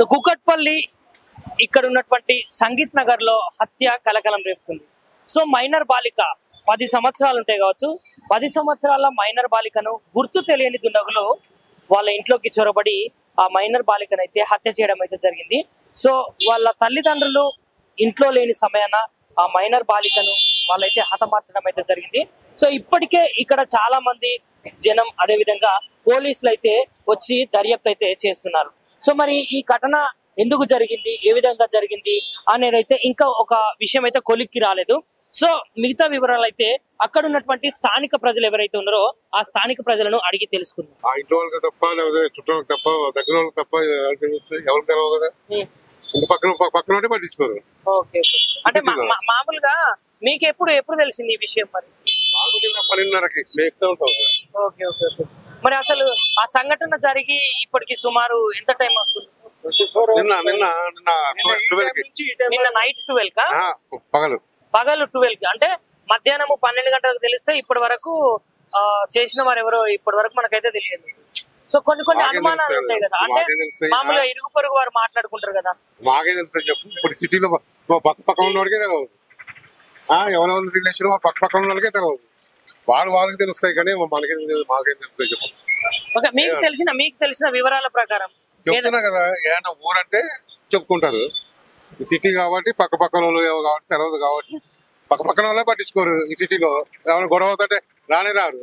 So Kukatpally ఇక్కడ ఉన్నటువంటి సంగీత్ నగర్ లో హత్య కలకలం రేపుతుంది. సో మైనర్ బాలిక 10 సంవత్సరాలు ఉంటాయి కావచ్చు. 10 సంవత్సరాల మైనర్ బాలికను గుర్తు తెలియని దుండగులు వాళ్ళ ఇంట్లోకి చొరబడి ఆ మైనర్ బాలికను అయితే హత్య చేయడం అయితే జరిగింది. సో వాళ్ళ తల్లిదండ్రులు ఇంట్లో లేని సమయాన ఆ మైనర్ బాలికను వాళ్ళైతే హతమార్చడం అయితే జరిగింది. సో ఇప్పటికే ఇక్కడ చాలా మంది జనం అదే విధంగా పోలీసులు అయితే వచ్చి దర్యాప్తు అయితే చేస్తున్నారు. సో మరి ఈ ఘటన ఎందుకు జరిగింది, ఏ విధంగా జరిగింది అనేది అయితే ఇంకా ఒక విషయం అయితే కొలిక్కి రాలేదు. సో మిగతా వివరాలు అయితే అక్కడ ఉన్నటువంటి స్థానిక ప్రజలు ఎవరైతే ఉన్నారో ఆ స్థానిక ప్రజలను అడిగి తెలుసుకుందాం. ఆ ఇంట్లో వాళ్ళకి తప్ప లేదా చుట్టాలకు తప్ప దగ్గర వాళ్ళకి తప్ప ఎవరికి తెలవు కదా, పక్కన పట్టించుకోరు. అంటే మామూలుగా మీకు ఎప్పుడు తెలిసింది ఈ విషయం? మరి 12:30కి మరి అసలు ఆ సంఘటన జరిగి ఇప్పటికి సుమారు ఎంత టైం వస్తుంది? నిన్న నైట్ 12 కా పగలు 12 అంటే మధ్యాహ్నం 12 గంటలకు తెలిస్తే ఇప్పటి వరకు చేసిన వారు ఎవరో ఇప్పటి వరకు మనకైతే తెలియదు. సో కొన్ని అనుమానాలు ఉంటాయి కదా, అంటే మామూలుగా ఇరుగు పొరుగు వారు మాట్లాడుకుంటారు కదా. మాకే తెలుస్తాయి చెప్పు. ఇప్పుడు సిటీలో పక్క ఉన్నవాడికే తెలియదు, ఎవరెవరి రిలేషన్ పక్క ఉన్న వాళ్ళకే తెలియదు. వాళ్ళకి తెలుస్తాయి కానీ మాకేం తెలుస్తాయి చెప్పు. మీకు తెలిసిన వివరాల ప్రకారం చెప్తున్నా కదా, ఏమన్నా ఊరంటే చెప్పుకుంటారు. సిటీ కాబట్టి పక్క వాళ్ళు కాబట్టి తెలియదు కాబట్టి పక్కన వాళ్ళే పట్టించుకోరు. ఈ సిటీలో ఎవరు గొడవ అవుతుంటే రానే రారు.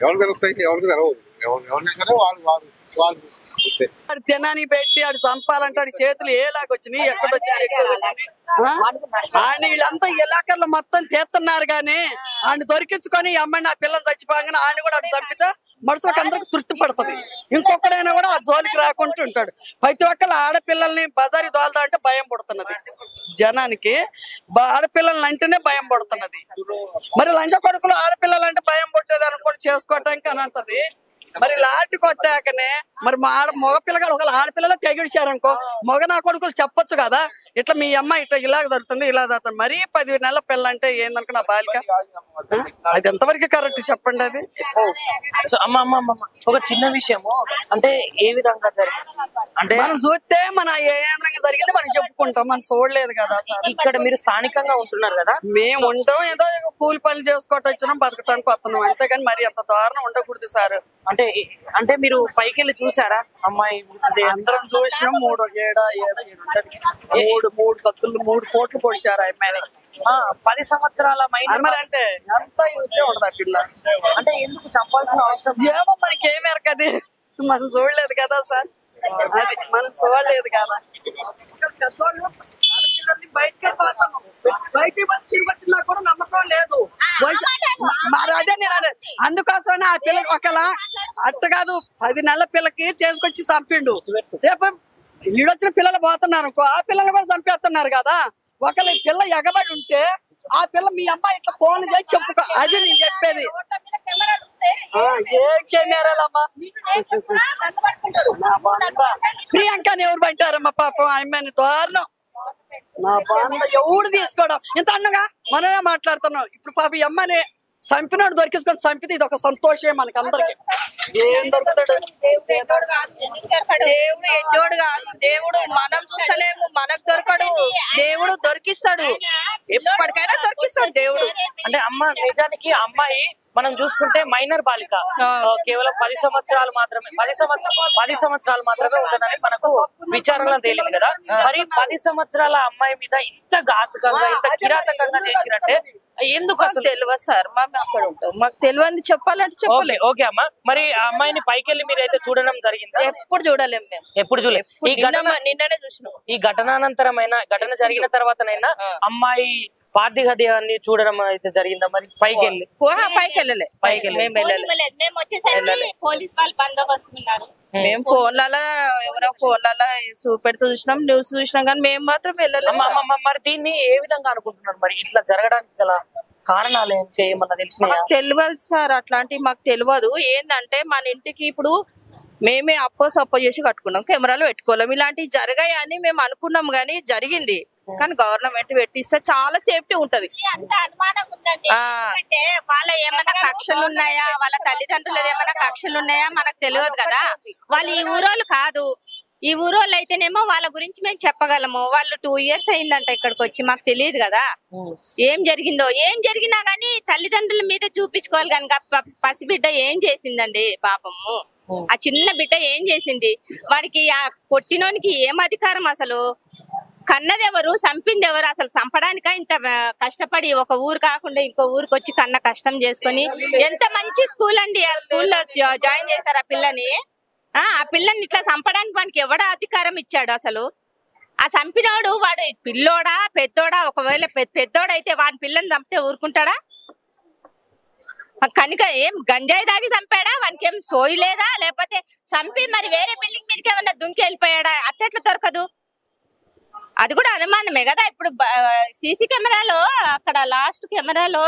ఎవరికి తెలుస్తాయి, ఎవరికి తెలియదు. ఎవరు చేసినా వాళ్ళు తినాని పెట్టి ఆడు చంపాలంటే ఆడి చేతులు ఏలాగొచ్చినాయి, ఎక్కడొచ్చినాయి, ఎక్కడ వచ్చినాయి. ఆయన వీళ్ళంతా ఇలాకర్లు మొత్తం తీస్తున్నారు గానీ ఆయన దొరికించుకొని ఈ అమ్మాయి నా పిల్లలు చచ్చిపోగానే ఆయన కూడా ఆడు చంపితే మనుషులకు అందరికి తృప్తి పడుతుంది. ఇంకొకడైనా కూడా ఆ జోలికి రాకుండా ఉంటాడు. ప్రతి ఒక్కరు ఆడపిల్లల్ని బజారి దోల్దా అంటే భయం పడుతున్నది జనానికి. ఆడపిల్లల్ని అంటేనే భయం పడుతున్నది. మరి లంచ కొడుకులు ఆడపిల్లలు అంటే భయం పుట్టేది అనుకోని చేసుకోవటానికి అని అంటది. మరి లాటికి వచ్చాకనే మరి మగ పిల్లగాడు ఒక ఆడపిల్లలు తెగిడిచారనుకో, మగ నా కొడుకులు చెప్పొచ్చు కదా, ఇట్లా మీ అమ్మ ఇట్లా ఇలాగ జరుగుతుంది ఇలా జరుగుతుంది. మరీ 10 నెలల పిల్ల అంటే ఏందనుకో నా బాలిక, అది ఎంతవరకు కరెక్ట్ చెప్పండి. అది ఒక చిన్న విషయము అంటే ఏ విధంగా జరిగింది అంటే మనం చూస్తే మన ఏ విధంగా జరిగింది మనం చెప్పుకుంటాం, మనం చూడలేదు కదా సార్. ఇక్కడ మీరు స్థానికంగా ఉంటున్నారు కదా, మేము ఉంటాం ఏదో కూలి పనులు చేసుకోవటం వచ్చినాం, బతకటానికి వస్తున్నాం అంతేగాని మరి ఎంత దారుణం ఉండకూడదు సార్. అంటే మీరు పైకి వెళ్ళి చూసారా అమ్మాయి? అందరం చూసినాం. 3 కత్తులు 3 కోట్లు పొడిచారు ఆ అమ్మాయిని. 10 సంవత్సరాల మైనర్ అంటే ఎంత ఇంటే ఉండదు ఆ పిల్ల. అంటే ఎందుకు చంపాల్సిన అవసరం ఏమో మనకేమి ఎరకది, మనం చూడలేదు కదా సార్. అది మనం చూడలేదు కదా. బయటికి తిరిగి వచ్చినా కూడా నమ్మకం లేదు. మరి అదే నేను అందుకోసమని ఆ పిల్లకి ఒకలా అట్ట కాదు 10 నెలల పిల్లకి తీసుకొచ్చి చంపిండు. రేపు ఈడొచ్చిన పిల్లలు పోతున్నారు అనుకో, ఆ పిల్లలు కూడా చంపేస్తున్నారు కదా. ఒకళ్ళ పిల్ల ఎగబడి ఉంటే ఆ పిల్ల మీ అమ్మాయి ఇట్లా ఫోన్ చేసి చెప్పుకో, అది నేను చెప్పేది. ఏ కెమెరాలమ్మా ప్రియాంకని ఎవరు పట్టారమ్మా పాపం ఆ అమ్మాయిని దారుణం. నా బాధ ఎవడు తీసుకోవడం ఇంత అన్నగా మనమే మాట్లాడుతున్నాం. ఇప్పుడు పాప ఈ అమ్మని చంపినాడు దొరికించుకొని చంపితే ఇది ఒక సంతోషమే మనకి అందరికి. ఏం దొరుకుతాడు దేవుడు ఎట్టోడు కాదు. దేవుడు మనం చూస్తలేము, మనకు దొరకడు, దేవుడు దొరికిస్తాడు, ఎప్పటికైనా దొరికిస్తాడు దేవుడు. అంటే అమ్మ నిజానికి అమ్మాయి మనం చూసుకుంటే మైనర్ బాలిక, కేవలం 10 సంవత్సరాలు మాత్రమే 10 సంవత్సరాలు మాత్రమే ఉంటుందని మనకు విచారణలో తేలింది కదా. మరి 10 సంవత్సరాల అమ్మాయి మీద ఇంత ఘాతుకంగా ఇంత కిరాతకంగా చేసినట్టే ఎందుకు అసలు తెలియదు సార్. మేము అక్కడ ఉంటాం, మాకు తెలియదు చెప్పాలంటే చెప్పలేదు. ఓకే అమ్మా, మరి ఆ అమ్మాయిని పైకి వెళ్ళి మీరు అయితే చూడడం జరిగింది? ఎప్పుడు చూడలేము మేము, ఎప్పుడు చూడలేదు. నిన్ననే చూసినాం. ఈ ఘటన జరిగిన తర్వాతనైనా అమ్మాయి పార్థిగదేహాన్ని చూడడం అయితే జరిగిందా? మరి పైకి వెళ్ళి మేము ఫోన్లలో ఎవరో ఫోన్లలో చూపెడుతూ చూసినాం, న్యూస్ చూసినాం కానీ మేము మాత్రం వెళ్ళలేదు. మరి దీన్ని ఏ విధంగా అనుకుంటున్నారు? మరి ఇట్లా జరగడానికి గల కారణాలు ఏంటి ఏమన్నా తెలిసిన? మాకు తెలియదు సార్, అట్లాంటివి మాకు తెలియదు. ఏంటంటే మన ఇంటికి ఇప్పుడు మేమే సప్పో చేసి కట్టుకున్నాం, కెమెరాలు పెట్టుకోలేం. ఇలాంటివి జరగాయని మేము అనుకున్నాం కానీ జరిగింది. కానీ గవర్నమెంట్ పెట్టిస్తే చాలా సేఫ్టీ ఉంటది. వాళ్ళ ఏమైనా కక్షలు ఉన్నాయా, వాళ్ళ తల్లిదండ్రులు ఏమైనా కక్షలు ఉన్నాయా మనకు తెలియదు కదా. వాళ్ళు ఈ ఊరోళ్ళు కాదు, ఈ ఊరోళ్ళు అయితేనేమో వాళ్ళ గురించి మేము చెప్పగలము. వాళ్ళు 2 years అయిందంట ఇక్కడికి వచ్చి, మాకు తెలియదు కదా ఏం జరిగిందో. ఏం జరిగినా గానీ తల్లిదండ్రుల మీద చూపించుకోవాలి కనుక పసిబిడ్డ ఏం చేసిందండి పాపము. ఆ చిన్న బిడ్డ ఏం చేసింది? వాడికి ఆ కొట్టినోనికి ఏం అధికారం? అసలు కన్నదెవరు, చంపిందెవరు? అసలు చంపడానిక ఇంత కష్టపడి ఒక ఊరు కాకుండా ఇంకో ఊరికి వచ్చి కన్న కష్టం చేసుకొని, ఎంత మంచి స్కూల్ అండి. ఆ స్కూల్లో జాయిన్ చేశారు ఆ పిల్లని. ఆ పిల్లని ఇట్లా చంపడానికి వానికి ఎవడ అధికారం ఇచ్చాడు? అసలు ఆ చంపినోడు వాడు పిల్లోడా పెద్దోడా? ఒకవేళ పెద్దోడైతే వాడి పిల్లని చంపితే ఊరుకుంటాడా? కనుక ఏం గంజాయి దాగి చంపాడా? వానికి ఏం సోయి లేదా? లేకపోతే చంపి మరి వేరే బిల్డింగ్ మీదకి ఏమన్నా దుంకి వెళ్ళిపోయాడా? అట్లా దొరకదు. అది కూడా అనుమానమే కదా. ఇప్పుడు సీసీ కెమెరాలో అక్కడ లాస్ట్ కెమెరాలో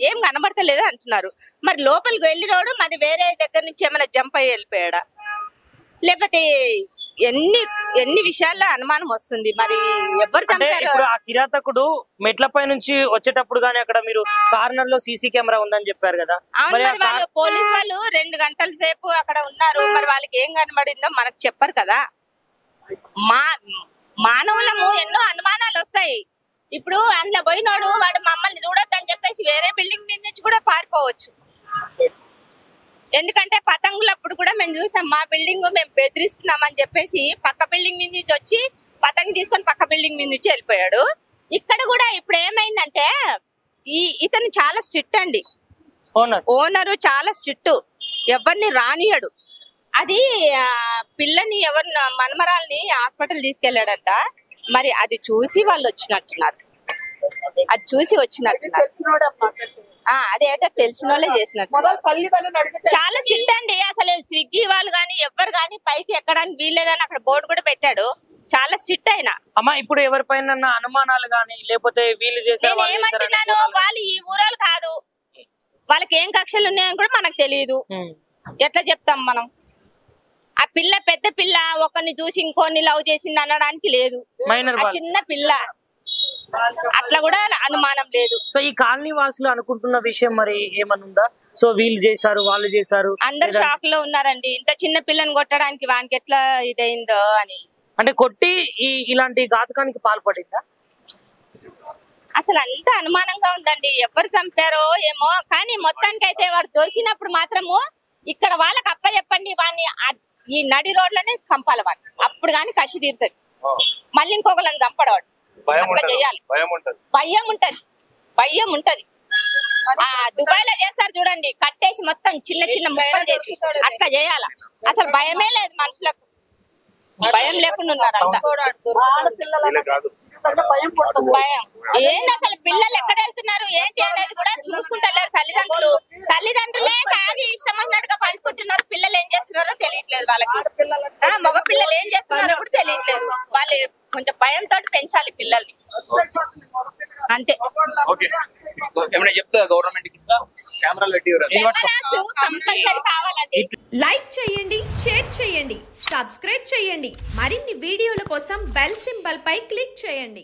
ఏం కనబడతలేదు అంటున్నారు. మరి లోపలికి వెళ్ళినోడు మరి వేరే దగ్గర నుంచి ఏమైనా జంప్ అయ్యి వెళ్ళిపోయాడా? లేకపోతే ఎన్ని విషయాల్లో అనుమానం వస్తుంది. మరి ఎవరు చంపారు? ఇప్పుడు ఆ కిరాతకుడు మెట్లపై నుంచి వచ్చేటప్పుడు గానీ అక్కడ మీరు కార్నర్ లో సీసీ కెమెరా ఉందని చెప్పారు కదా. అవును, మరి వాళ్ళు పోలీస్ వాళ్ళు 2 గంటల సేపు అక్కడ ఉన్నారు. మరి వాళ్ళకి ఏం కనబడిందో మనకు చెప్పరు కదా. మానవులము ఎన్నో అనుమానాలు వస్తాయి. ఇప్పుడు అందులో పోయినోడు వాడు మమ్మల్ని చూడొద్దని చెప్పేసి వేరే బిల్డింగ్ మీద నుంచి కూడా పారిపోవచ్చు. ఎందుకంటే పతంగులప్పుడు కూడా మేము చూసాం, మా బిల్డింగ్ మేము బెదిరిస్తున్నామని చెప్పేసి పక్క బిల్డింగ్ మీద నుంచి వచ్చి పతంగి తీసుకొని పక్క బిల్డింగ్ మీద నుంచి వెళ్ళిపోయాడు. ఇక్కడ కూడా ఇప్పుడు ఏమైందంటే ఇతను చాలా స్ట్రిక్ట్ అండి. ఓనరు చాలా స్ట్రిక్ట్, ఎవరిని రానియడు. అది పిల్లని మనమరాల్ని హాస్పిటల్ తీసుకెళ్లాడంట. మరి అది చూసి వాళ్ళు వచ్చినట్టున్నారు. అది చూసి వచ్చినట్టున్నారు. అదేదో తెలిసిన వాళ్ళే చేసినట్టు. చాలా స్ట్రిక్ట్ అండి. అసలు స్విగ్గీ వాళ్ళు గాని ఎవ్వరు గాని పైకి ఎక్కడానికి వీల్లేదని అక్కడ బోర్డు కూడా పెట్టాడు. చాలా స్ట్రిక్ట్ అయినా. అమ్మా ఇప్పుడు ఎవరిపైన అనుమానాలు గాని లేకపోతే వీళ్ళు చేసే ఏమంటున్నాను, వాళ్ళు ఈ ఊరాలు కాదు, వాళ్ళకి ఏం కక్షలు ఉన్నాయని కూడా మనకు తెలియదు. ఎట్లా చెప్తాం మనం? ఆ పిల్ల పెద్ద పిల్ల ఒకరిని చూసి ఇంకోని లవ్ చేసింది అనడానికి లేదు. చిన్న పిల్ల అట్లా కూడా అనుమానం లేదు. సో ఈ కాలనీ వాసులు అనుకుంటున్న విషయం మరి ఏమనుందా? సో వీళ్ళు చేశారు వాళ్ళు చేశారు అందరు షాక్ లో ఉన్నారండి. ఇంత చిన్న పిల్లని కొట్టడానికి వానికి ఎట్లా ఇదైందో అని. అంటే కొట్టి ఇలాంటి ఘాతకానికి పాల్పడిందా? అసలు అంత అనుమానంగా ఉందండి. ఎవరు చంపారో ఏమో, కానీ మొత్తానికి అయితే వాడు దొరికినప్పుడు మాత్రము ఇక్కడ వాళ్ళకి అప్పచెప్పండి, వాడిని ఈ నడి రోడ్లనే చంపాలి వాడు. అప్పుడు గాని కసి తీరుతుంది. మళ్ళీ ఇంకొకళ్ళని చంపడవాడు. అట్లా చేయాలి. భయం ఉంటది. ఆ దుబాయ్ లో చేస్తారు చూడండి, కట్టేసి మొత్తం చిన్న చిన్న ముక్కలు చేసి అట్లా చేయాల. అసలు భయమే లేదు మనుషులకు. భయం లేకుండా ఉన్నారు అంతా. భయం ఏంది? అసలు పిల్లలు ఎక్కడ వెళ్తున్నారు ఏంటి అనేది కూడా చూసుకుంటలేరు తల్లిదండ్రులే తాగి ఇష్టం అన్నట్టుగా పండుకుంటున్నారు. పిల్లలు ఏం చేస్తున్నారో తెలియట్లేదు వాళ్ళకి. మగ పిల్లలు ఏం చేస్తున్నారో కూడా తెలియట్లేదు. వాళ్ళు కొంచెం భయంతో పెంచాలి పిల్లల్ని, అంతే. కంపల్సరీ కావాలండి. లైక్ చేయండి, షేర్ చేయండి, సబ్స్క్రైబ్ చేయండి. మరిన్ని వీడియోల కోసం బెల్ సింబల్ పై క్లిక్ చేయండి.